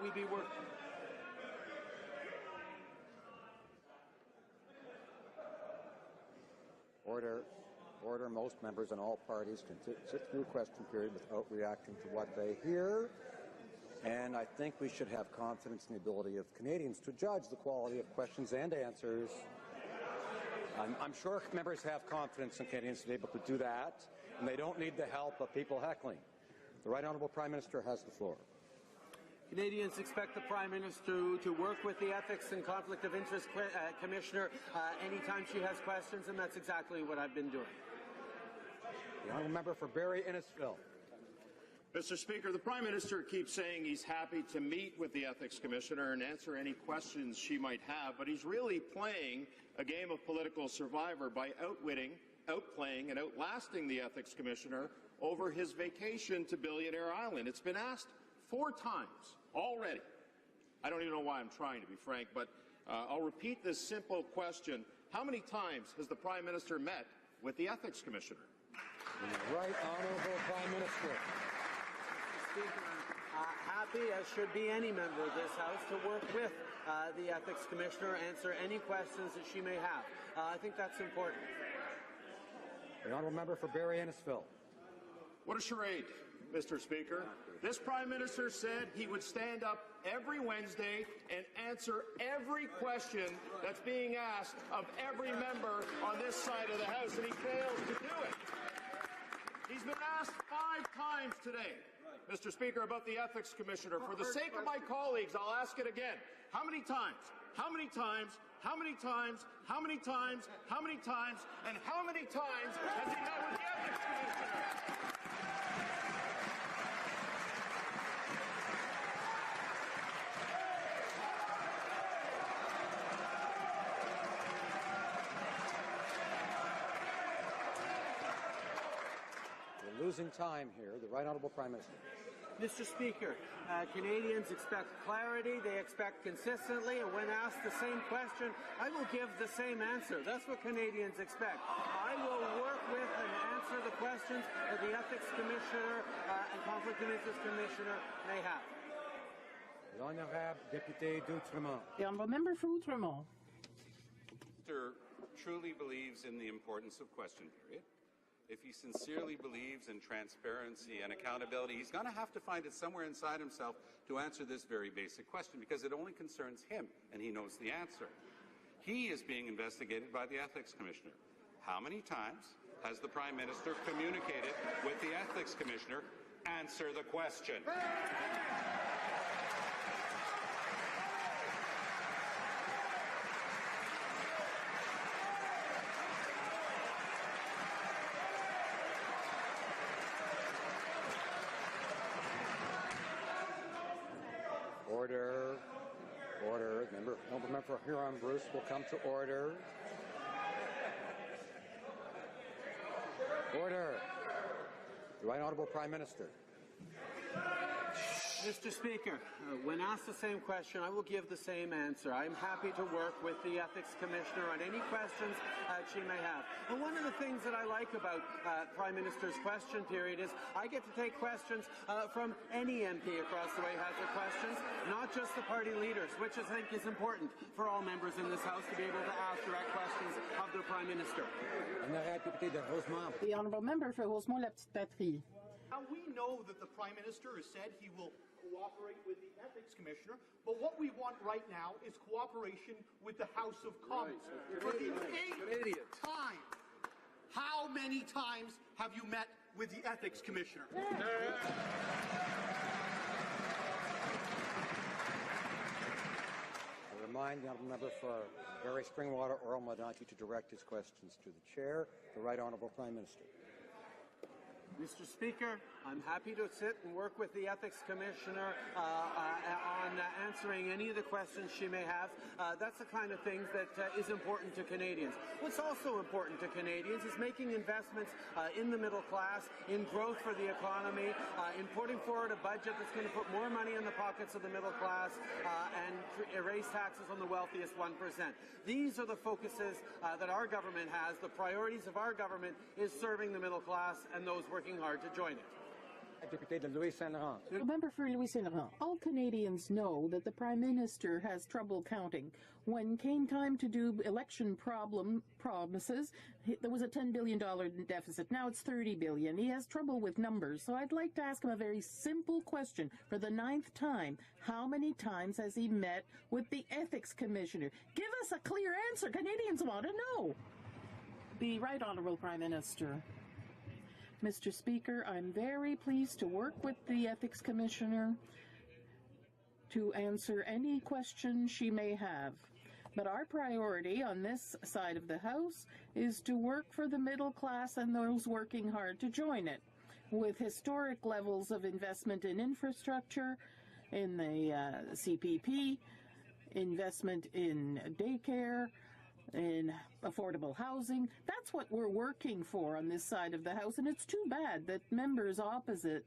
we be working. Order. Order. Most members and all parties can sit through question period without reacting to what they hear. And I think we should have confidence in the ability of Canadians to judge the quality of questions and answers. I'm sure members have confidence in Canadians to be able to do that, and they don't need the help of people heckling. The Right Honourable Prime Minister has the floor. Canadians expect the Prime Minister to work with the Ethics and Conflict of Interest Commissioner anytime she has questions, and that's exactly what I've been doing. The Honourable Member for Barrie Innisfil. Mr. Speaker, the Prime Minister keeps saying he's happy to meet with the Ethics Commissioner and answer any questions she might have, but he's really playing a game of political survivor by outwitting, outplaying and outlasting the Ethics Commissioner over his vacation to Billionaire Island. It's been asked 4 times already. I don't even know why I'm trying, to be frank, but I'll repeat this simple question. How many times has the Prime Minister met with the Ethics Commissioner? The Right Honourable Prime Minister. Speaker, happy, as should be any member of this House, to work with the Ethics Commissioner, answer any questions that she may have. I think that's important. The Honourable Member for Barrie Innisfil. What a charade, Mr. Speaker. This Prime Minister said he would stand up every Wednesday and answer every question that's being asked of every member on this side of the House, and he fails to do it. He's been asked 5 times today, Mr. Speaker, about the Ethics Commissioner. For the sake of my colleagues, I'll ask it again. How many times? How many times? How many times? How many times? How many times? And how many times has he met with the Ethics Commissioner? Losing time here. The Right Honourable Prime Minister. Mr. Speaker, Canadians expect clarity, they expect consistently, and when asked the same question, I will give the same answer. That's what Canadians expect. I will work with and answer the questions that the Ethics Commissioner and Conflict of Interest Commissioner may have. L'Honorable Député d'Outremont. The Honourable Member for Outremont. Mr. truly believes in the importance of question period. If he sincerely believes in transparency and accountability, he's going to have to find it somewhere inside himself to answer this very basic question, because it only concerns him, and he knows the answer. He is being investigated by the Ethics Commissioner. How many times has the Prime Minister communicated with the Ethics Commissioner? Answer the question. Order. Order. Member for Huron-Bruce will come to order. Order. The Right Honourable Prime Minister. Mr. Speaker, when asked the same question, I will give the same answer. I'm happy to work with the Ethics Commissioner on any questions she may have. And one of the things that I like about Prime Minister's question period is I get to take questions from any MP across the way who has their questions, not just the party leaders, which I think is important for all members in this House to be able to ask direct questions of their Prime Minister. The Honourable Member for Rosemont-la-Petite-Patrie. Now, we know that the Prime Minister has said he will cooperate with the Ethics Commissioner, but what we want right now is cooperation with the House of Commons. Right. For the 8th time, how many times have you met with the Ethics Commissioner? I remind the Honourable Member for Barrie Springwater Orel-Modanti to direct his questions to the Chair, the Right Honourable Prime Minister. Mr. Speaker, I'm happy to sit and work with the Ethics Commissioner on answering any of the questions she may have. That's the kind of things that is important to Canadians. What's also important to Canadians is making investments in the middle class, in growth for the economy, in putting forward a budget that's going to put more money in the pockets of the middle class and raise taxes on the wealthiest 1%. These are the focuses that our government has. The priorities of our government is serving the middle class and those working hard to join it. Député de Louis Saint-Laurent. Member for Louis Saint-Laurent. All Canadians know that the Prime Minister has trouble counting. When came time to do election promises, there was a $10 billion deficit. Now it's $30 billion. He has trouble with numbers. So I'd like to ask him a very simple question. For the 9th time, how many times has he met with the Ethics Commissioner? Give us a clear answer. Canadians want to know. The Right Honourable Prime Minister. Mr. Speaker, I'm very pleased to work with the Ethics Commissioner to answer any questions she may have. But our priority on this side of the House is to work for the middle class and those working hard to join it. With historic levels of investment in infrastructure, in the CPP, investment in daycare, in affordable housing. That's what we're working for on this side of the House, and it's too bad that members opposite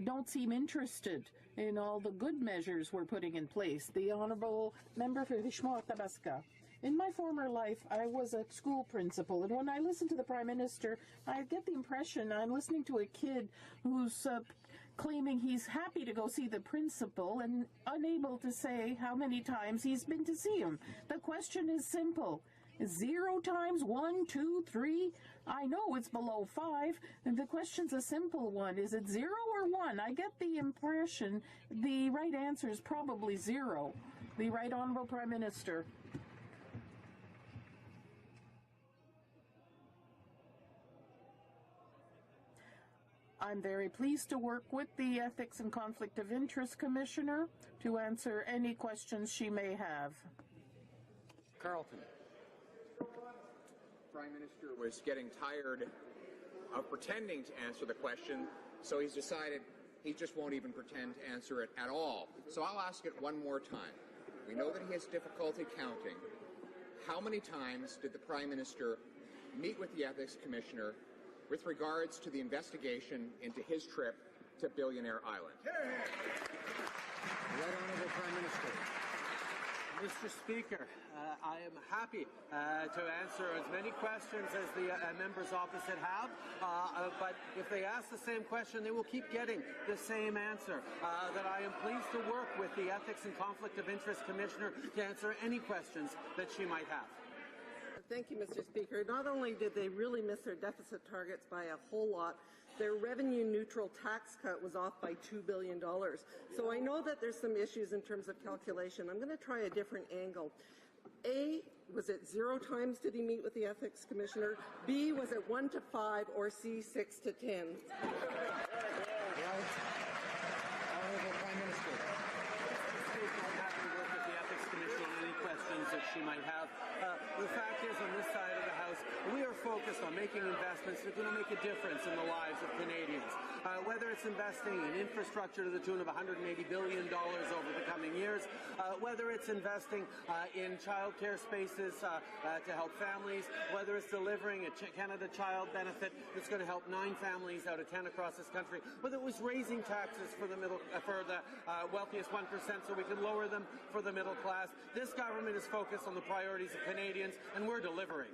don't seem interested in all the good measures we're putting in place. The Honourable Member for Richmond-Tabasca. In my former life, I was a school principal, and when I listen to the Prime Minister, I get the impression I'm listening to a kid who's claiming he's happy to go see the principal and unable to say how many times he's been to see him. The question is simple. 0 times, 1, 2, 3? I know it's below 5, and the question's a simple one. Is it 0 or 1? I get the impression the right answer is probably 0. The Right Honourable Prime Minister. I'm very pleased to work with the Ethics and Conflict of Interest Commissioner to answer any questions she may have. Carleton. Prime Minister was getting tired of pretending to answer the question, so he's decided he just won't even pretend to answer it at all. So I'll ask it one more time. We know that he has difficulty counting. How many times did the Prime Minister meet with the Ethics Commissioner with regards to the investigation into his trip to Billionaire Island? Right Honourable Prime Minister. Mr. Speaker, I am happy to answer as many questions as the members opposite have, but if they ask the same question, they will keep getting the same answer, that I am pleased to work with the Ethics and Conflict of Interest Commissioner to answer any questions that she might have. Thank you, Mr. Speaker. Not only did they really miss their deficit targets by a whole lot, their revenue-neutral tax cut was off by $2 billion. So I know that there's some issues in terms of calculation. I'm going to try a different angle. A, was it 0 times did he meet with the Ethics Commissioner? B, was it 1 to 5? Or C, 6 to 10? Honourable Prime Minister. I'm happy to work with the Ethics Commissioner on any questions that she might have. The fact is, on this side of the House, we are focused on making investments that are going to make a difference in the lives of Canadians. Whether it's investing in infrastructure to the tune of $180 billion over the coming years, whether it's investing in childcare spaces to help families, whether it's delivering a Canada Child benefit that's going to help 9 families out of 10 across this country, whether it was raising taxes for the wealthiest 1% so we can lower them for the middle class. This government is focused on the priorities of Canadians, and we're delivering.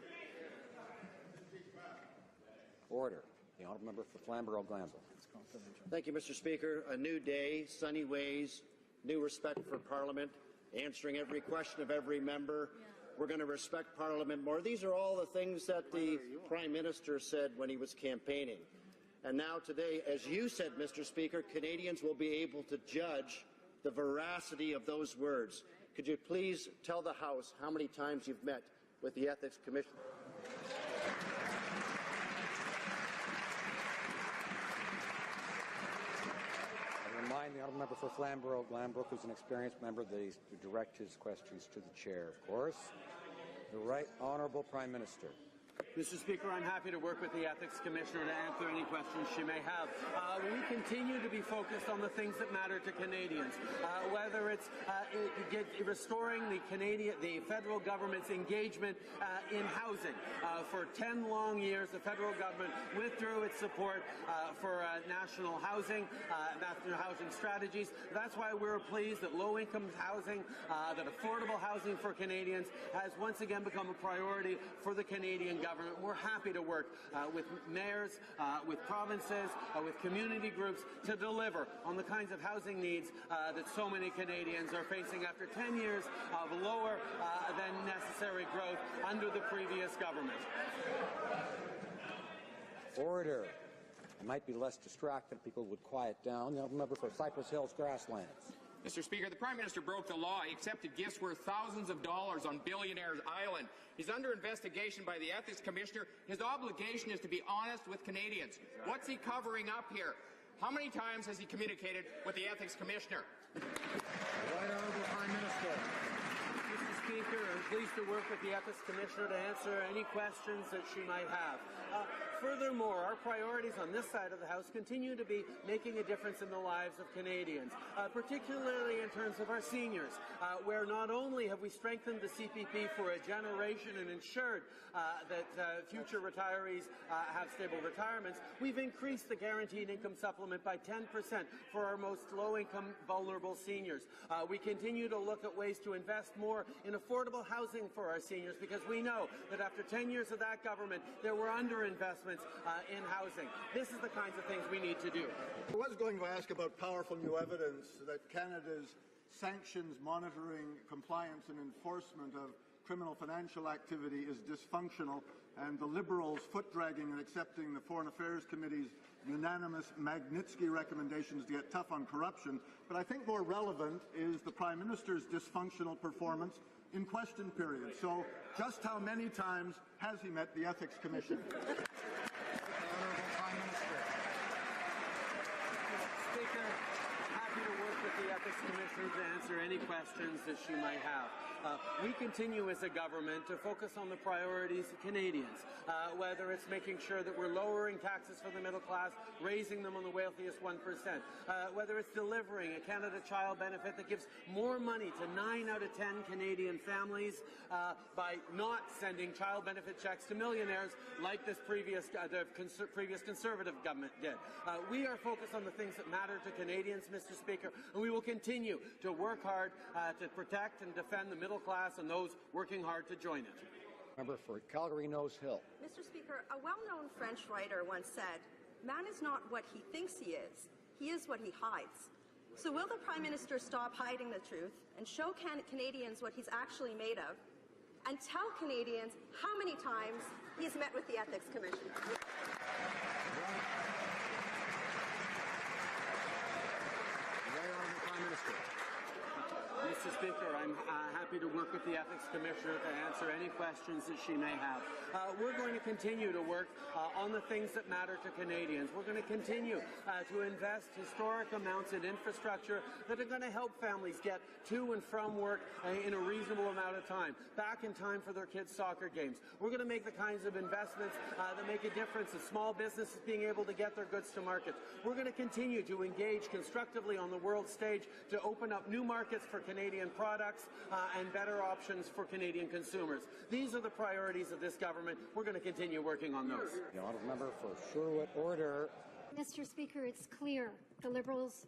Order. The Honourable Member for Flamborough-Glanville. Thank you, Mr. Speaker. A new day, sunny ways, new respect for Parliament, answering every question of every member. We're going to respect Parliament more. These are all the things that the Prime Minister said when he was campaigning. And now today, as you said, Mr. Speaker, Canadians will be able to judge the veracity of those words. Could you please tell the House how many times you've met with the Ethics Commission? I remind the Honourable Member for Flamborough-Glanbrook, who's an experienced member, that he's to direct his questions to the Chair, of course. The Right Honourable Prime Minister. Mr. Speaker, I'm happy to work with the Ethics Commissioner to answer any questions she may have. We continue to be focused on the things that matter to Canadians, whether it's restoring the federal government's engagement in housing. For 10 long years, the federal government withdrew its support for national housing strategies. That's why we're pleased that low-income housing, that affordable housing for Canadians has once again become a priority for the Canadian government. government. We're happy to work with mayors, with provinces, with community groups to deliver on the kinds of housing needs that so many Canadians are facing after 10 years of lower than necessary growth under the previous government. Order. It might be less distracted. People would quiet down. The member for Cypress Hills Grasslands. Mr. Speaker, the Prime Minister broke the law. He accepted gifts worth thousands of dollars on Billionaire's Island. He's under investigation by the Ethics Commissioner. His obligation is to be honest with Canadians. What's he covering up here? How many times has he communicated with the Ethics Commissioner? Right Honourable Prime Minister. Mr. Speaker, I'm pleased to work with the Ethics Commissioner to answer any questions that she might have. Furthermore, our priorities on this side of the House continue to be making a difference in the lives of Canadians, particularly in terms of our seniors, where not only have we strengthened the CPP for a generation and ensured that future retirees have stable retirements, we've increased the guaranteed income supplement by 10% for our most low-income vulnerable seniors. We continue to look at ways to invest more in affordable housing for our seniors, because we know that after 10 years of that government, there were underinvestments in housing. This is the kinds of things we need to do. I was going to ask about powerful new evidence that Canada's sanctions, monitoring, compliance and enforcement of criminal financial activity is dysfunctional, and the Liberals foot-dragging and accepting the Foreign Affairs Committee's unanimous Magnitsky recommendations to get tough on corruption. But I think more relevant is the Prime Minister's dysfunctional performance in question period. So just how many times has he met the Ethics Commission? Speaker, happy to work with the Ethics Commissioner to answer any questions that she might have. We continue as a government to focus on the priorities of Canadians, whether it's making sure that we're lowering taxes for the middle class, raising them on the wealthiest 1%, whether it's delivering a Canada Child benefit that gives more money to 9 out of 10 Canadian families by not sending child benefit checks to millionaires like this previous Conservative government did. We are focused on the things that matter to Canadians, Mr. Speaker, and we will continue to work hard to protect and defend the middle class and those working hard to join it. Member for Calgary Nose Hill. Mr. Speaker, a well-known French writer once said, "Man is not what he thinks he is what he hides." So will the Prime Minister stop hiding the truth and show Canadians what he's actually made of, and tell Canadians how many times he's met with the Ethics Commission? Mr. Speaker, I'm happy to work with the Ethics Commissioner to answer any questions that she may have. We're going to continue to work on the things that matter to Canadians. We're going to continue to invest historic amounts in infrastructure that are going to help families get to and from work in a reasonable amount of time, back in time for their kids' soccer games. We're going to make the kinds of investments that make a difference in small businesses being able to get their goods to market. We're going to continue to engage constructively on the world stage to open up new markets for Canadian products and better options for Canadian consumers. These are the priorities of this government. We're going to continue working on those. The honourable member for Sherwood, order. Mr. Speaker, it's clear the Liberals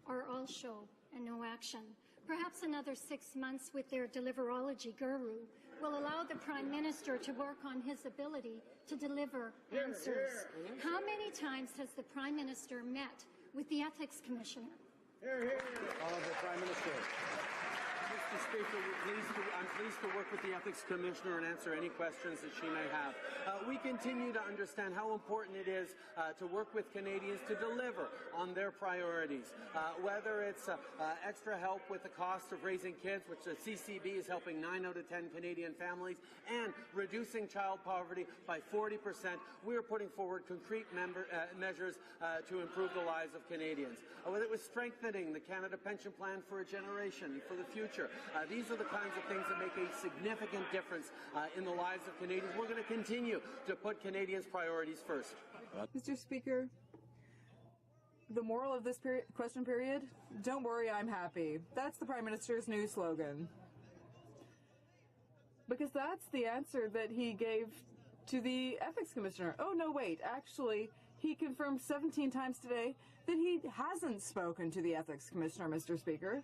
are all show and no action. Perhaps another 6 months with their deliverology guru will allow the Prime Minister to work on his ability to deliver answers. How many times has the Prime Minister met with the Ethics Commissioner? Honourable Prime Minister. Mr. Speaker, I'm pleased to work with the Ethics Commissioner and answer any questions that she may have. We continue to understand how important it is to work with Canadians to deliver on their priorities, whether it's extra help with the cost of raising kids, which the CCB is helping 9 out of 10 Canadian families, and reducing child poverty by 40%. We are putting forward concrete measures to improve the lives of Canadians. Whether it was strengthening the Canada Pension Plan for a generation, for the future, these are the kinds of things that make a significant difference in the lives of Canadians. We're going to continue to put Canadians' priorities first. Mr. Speaker, the moral of this question period, don't worry, I'm happy. That's the Prime Minister's new slogan. Because that's the answer that he gave to the Ethics Commissioner. Oh, no, wait, actually, he confirmed 17 times today that he hasn't spoken to the Ethics Commissioner, Mr. Speaker.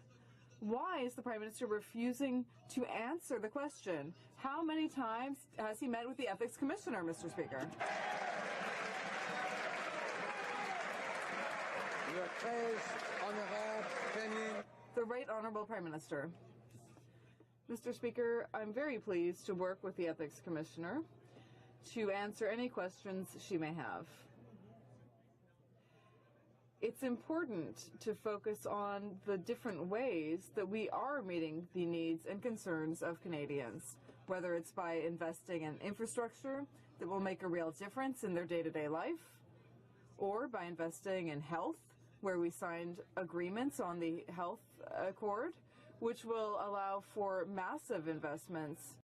Why is the Prime Minister refusing to answer the question? How many times has he met with the Ethics Commissioner, Mr. Speaker? The Right Honourable Prime Minister. Mr. Speaker, I'm very pleased to work with the Ethics Commissioner to answer any questions she may have. It's important to focus on the different ways that we are meeting the needs and concerns of Canadians, whether it's by investing in infrastructure that will make a real difference in their day-to-day life, or by investing in health, where we signed agreements on the health accord, which will allow for massive investments